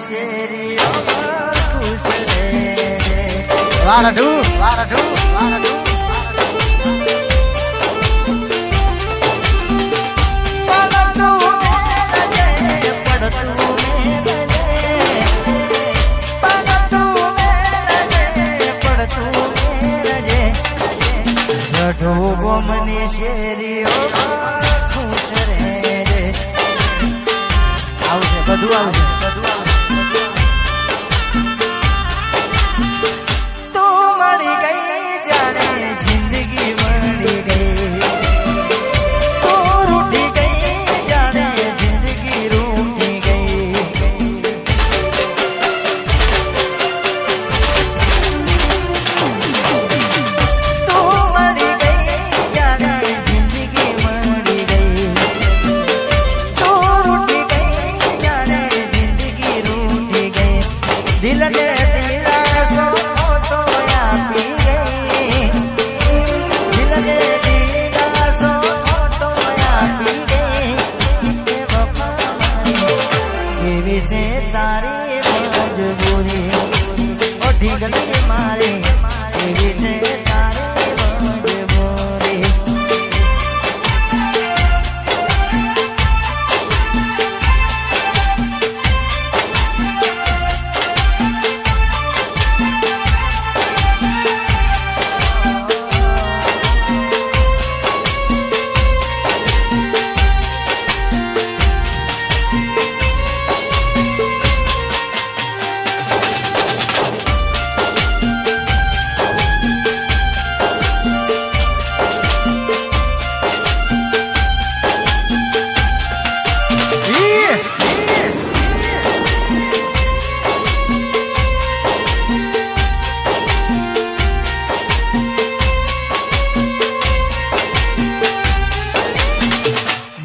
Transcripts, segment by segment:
શેરીઓ ખુશ રે વારડુ વારડુ વારડુ ગોમની શેરીઓ ખુશ રે આવશે બધું આવશે તું મળી ગઈ જાણે જિંદગી મળી ગઈ તું રૂઠી ગઈ જાણે જિંદગી રૂઠી ગઈ તું મળી ગઈ જાણે જિંદગી મળી ગઈ તું રૂઠી ગઈ જાણે જિંદગી રૂઠી ગઈ દિલને દિલાસો તો આપી ગઈ દિલને દિલાસો તો આપી ગઈ એવી છે તારી મજબૂરી ઓ ઢીંગલી મારી એવી છે તારી મજબૂરી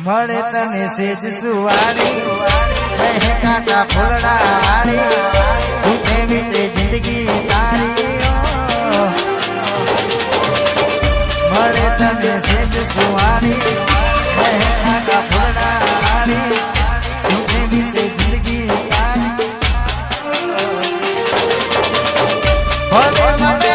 મળે તને સેજ સુવારી કાકા ફૂલડા વાળી છૂટે વીતે જિંદગી તારી મળે તને સેજ સુવારી કાકા ફૂલડા વાળી છૂટે વીતે જિંદગી તારી ભલે મને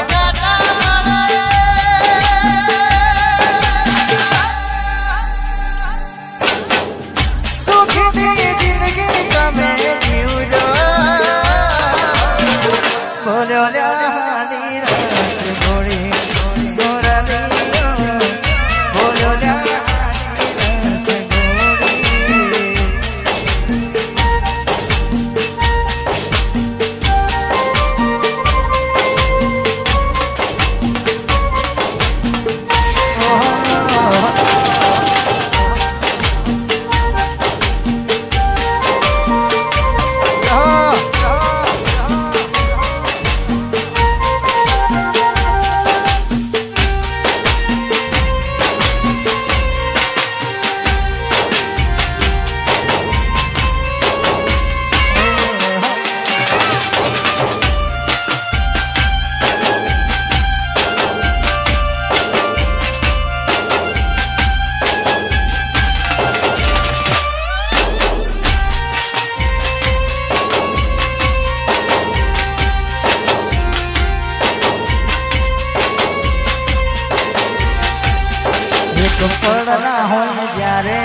પડના હોય જ્યારે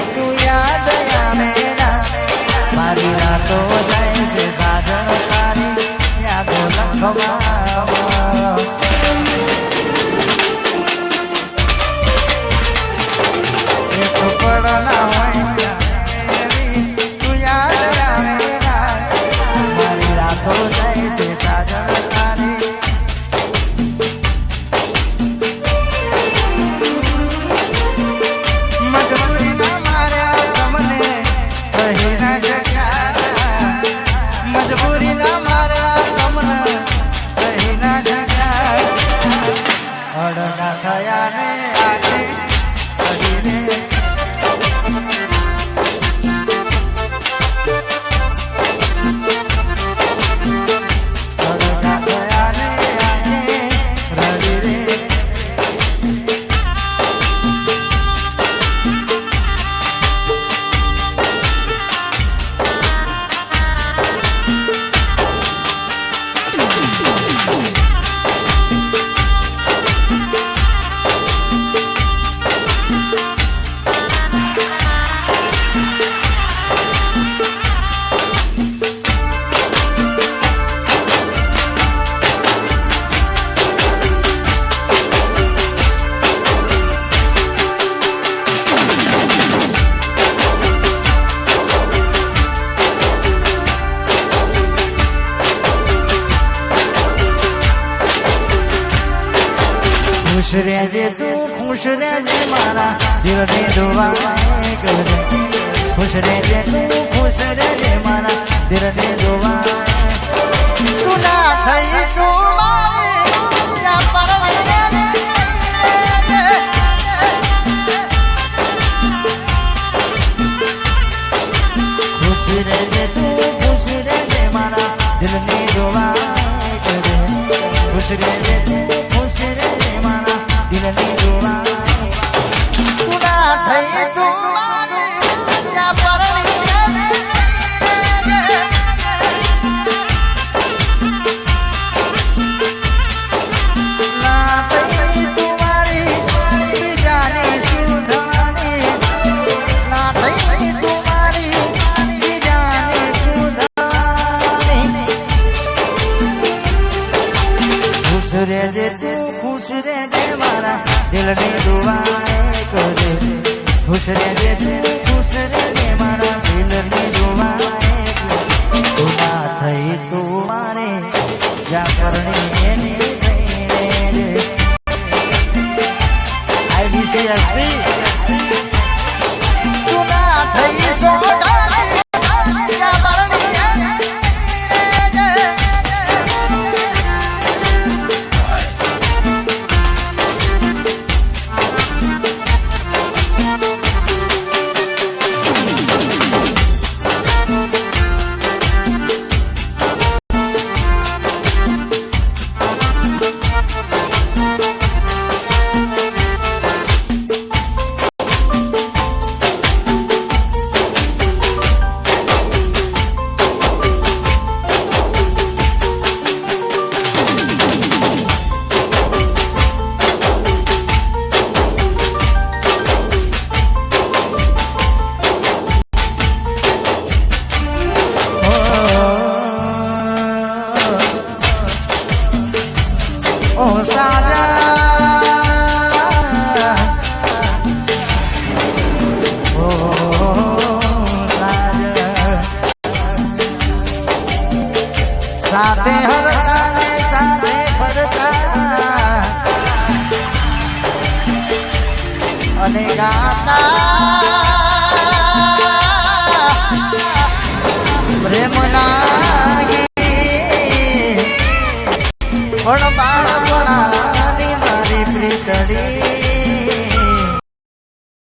તું યાદ આવે મારી રાતો જાય છે સાજણ તારી યાદો લખવા પડના હોય તું યાદ આવે મારી રાતો જાય છે સાજણ તારી મજબૂરી ના માર્યા તમને ખુશ રહેજે તું ખુશ રહેજે મારા દિલની દુઆ કરજે ખુશ રહેજે તું ખુશ રહેજે મારા દિલની દુઆ તું ના થઈ તું મારી યા પરવરિયાને ખુશ રહેજે તું ખુશ રહેજે મારા દિલની દુઆ કરજે ખુશ રહેજે તું ખુશ રહેજે મારા દિલની દુઆ તું ના થઈ તું મારી યા પરવરિયાને ના થઈ તું મારી બીજાની સુધાની ના થઈ તું મારી બીજાની સુધાની ખુશ રહેજે તું ખુશ રહેજે મારા દિલની દુઆ કરજે ખુશ રહેજે તું ખુશ રહેજે મારા દિલની દુઆ તું ના થઈ તું મારે યા કરણી એની થઈ રહેજે IBCSP તું ના થઈ સોઢાની યા કરણી એની થઈ રહેજે ઓ સાજા ઓ સાજા સાથે હરતા ને સાથે ફરતા અને ગાતા પ્રેમ લાગી પણ બાળ